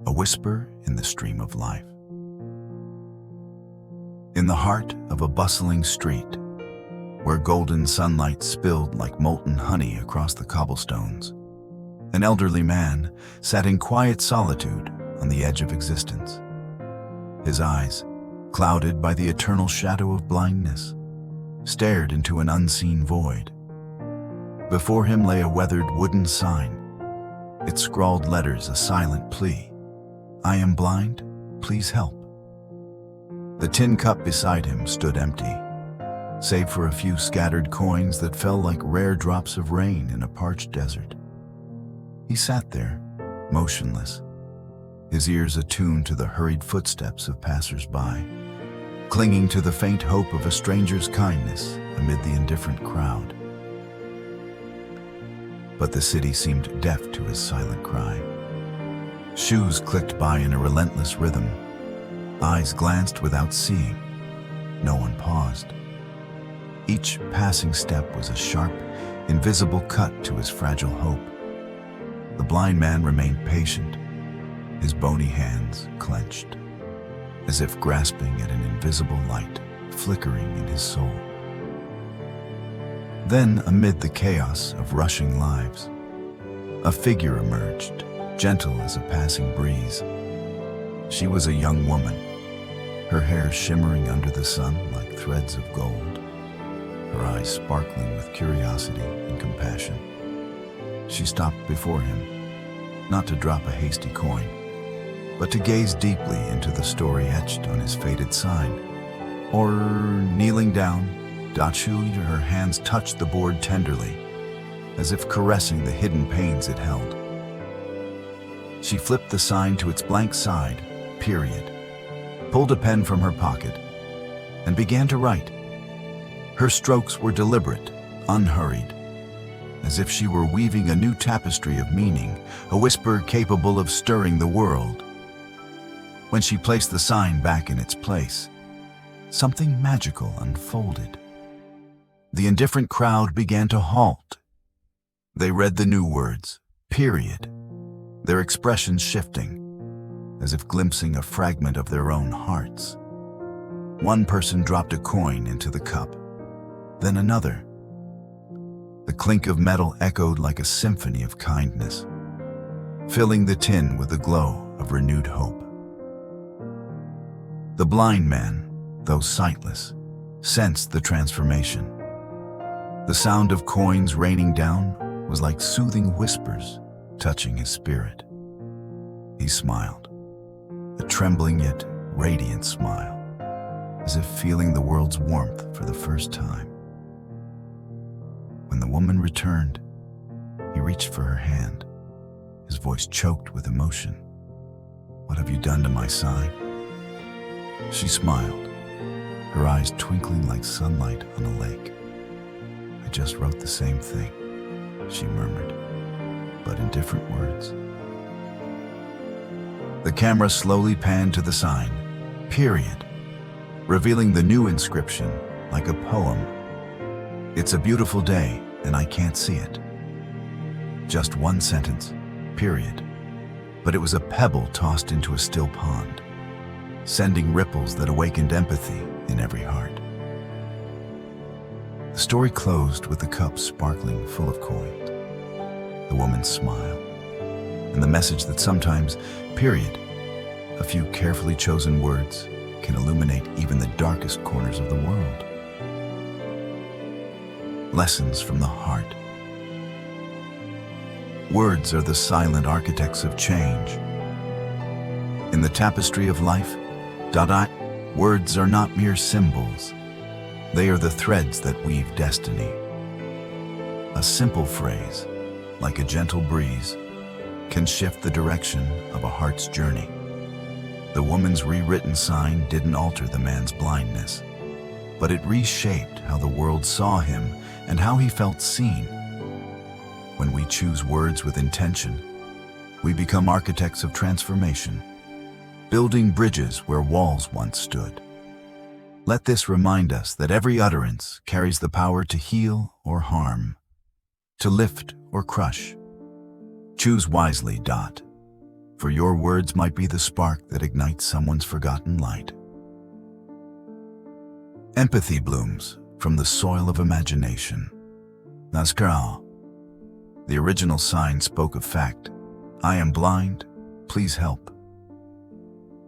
a whisper in the stream of life. In the heart of a bustling street, where golden sunlight spilled like molten honey across the cobblestones, an elderly man sat in quiet solitude on the edge of existence. His eyes, clouded by the eternal shadow of blindness, stared into an unseen void. Before him lay a weathered wooden sign. Its scrawled letters a silent plea. "I am blind, please help." The tin cup beside him stood empty, save for a few scattered coins that fell like rare drops of rain in a parched desert. He sat there, motionless, his ears attuned to the hurried footsteps of passers-by, clinging to the faint hope of a stranger's kindness amid the indifferent crowd. But the city seemed deaf to his silent cry. Shoes clicked by in a relentless rhythm. Eyes glanced without seeing. No one paused. Each passing step was a sharp, invisible cut to his fragile hope. The blind man remained patient, his bony hands clenched, as if grasping at an invisible light flickering in his soul. Then, amid the chaos of rushing lives, a figure emerged, gentle as a passing breeze. She was a young woman, her hair shimmering under the sun like threads of gold, her eyes sparkling with curiosity and compassion. She stopped before him, not to drop a hasty coin, but to gaze deeply into the story etched on his faded sign. Or, kneeling down, her hands touched the board tenderly, as if caressing the hidden pains it held. She flipped the sign to its blank side, period, pulled a pen from her pocket, and began to write. Her strokes were deliberate, unhurried, as if she were weaving a new tapestry of meaning, a whisper capable of stirring the world. When she placed the sign back in its place, something magical unfolded. The indifferent crowd began to halt. They read the new words, period, their expressions shifting, as if glimpsing a fragment of their own hearts. One person dropped a coin into the cup, then another. The clink of metal echoed like a symphony of kindness, filling the tin with a glow of renewed hope. The blind man, though sightless, sensed the transformation. The sound of coins raining down was like soothing whispers touching his spirit. He smiled, a trembling yet radiant smile, as if feeling the world's warmth for the first time. When the woman returned, he reached for her hand, his voice choked with emotion. "What have you done to my sign?" She smiled, her eyes twinkling like sunlight on a lake. "I just wrote the same thing," she murmured, but in different words. The camera slowly panned to the sign, period, revealing the new inscription like a poem. "It's a beautiful day, and I can't see it." Just one sentence, period, but it was a pebble tossed into a still pond, sending ripples that awakened empathy in every heart. The story closed with the cup sparkling full of coins, the woman's smile, and the message that sometimes, period, a few carefully chosen words can illuminate even the darkest corners of the world. Lessons from the heart. Words are the silent architects of change. In the tapestry of life, words are not mere symbols. They are the threads that weave destiny. A simple phrase, like a gentle breeze, can shift the direction of a heart's journey. The woman's rewritten sign didn't alter the man's blindness, but it reshaped how the world saw him and how he felt seen. When we choose words with intention, we become architects of transformation, building bridges where walls once stood. Let this remind us that every utterance carries the power to heal or harm, to lift or crush. Choose wisely. for your words might be the spark that ignites someone's forgotten light. Empathy blooms from the soil of imagination. Nazkar. The original sign spoke of fact. I am blind, please help.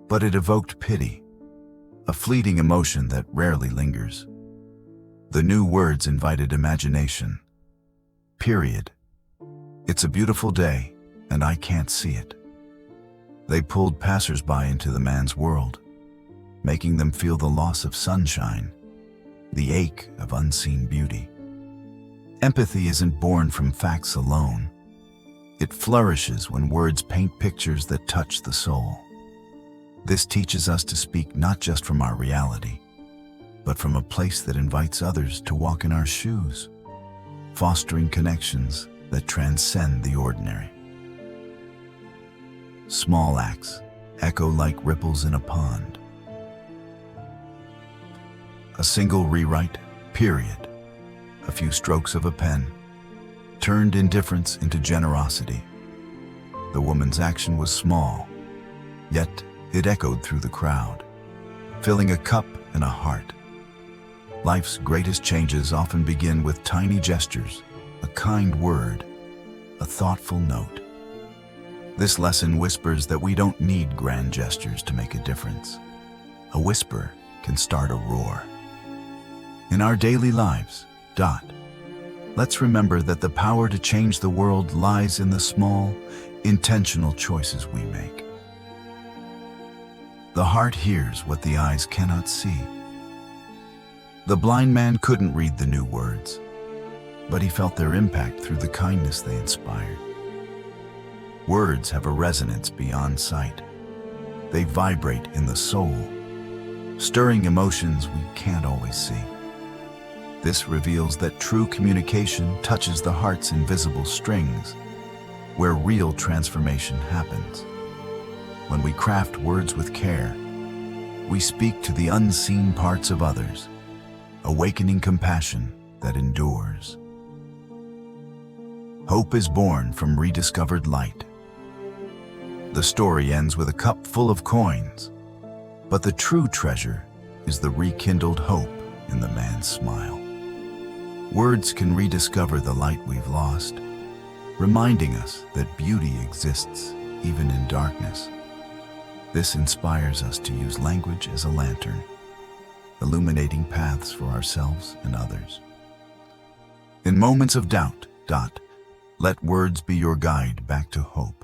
But it evoked pity, a fleeting emotion that rarely lingers. The new words invited imagination. Period. It's a beautiful day, and I can't see it. They pulled passers-by into the man's world, making them feel the loss of sunshine, the ache of unseen beauty. Empathy isn't born from facts alone. It flourishes when words paint pictures that touch the soul. This teaches us to speak not just from our reality, but from a place that invites others to walk in our shoes, fostering connections that transcend the ordinary. Small acts echo like ripples in a pond. A single rewrite, period, a few strokes of a pen, turned indifference into generosity. The woman's action was small, yet it echoed through the crowd, filling a cup and a heart. Life's greatest changes often begin with tiny gestures, a kind word, a thoughtful note. This lesson whispers that we don't need grand gestures to make a difference. A whisper can start a roar. In our daily lives, let's remember that the power to change the world lies in the small, intentional choices we make. The heart hears what the eyes cannot see. The blind man couldn't read the new words, but he felt their impact through the kindness they inspired. Words have a resonance beyond sight. They vibrate in the soul, stirring emotions we can't always see. This reveals that true communication touches the heart's invisible strings, where real transformation happens. When we craft words with care, we speak to the unseen parts of others, awakening compassion that endures. Hope is born from rediscovered light. The story ends with a cup full of coins, but the true treasure is the rekindled hope in the man's smile. Words can rediscover the light we've lost, reminding us that beauty exists even in darkness. This inspires us to use language as a lantern, illuminating paths for ourselves and others. In moments of doubt, let words be your guide back to hope.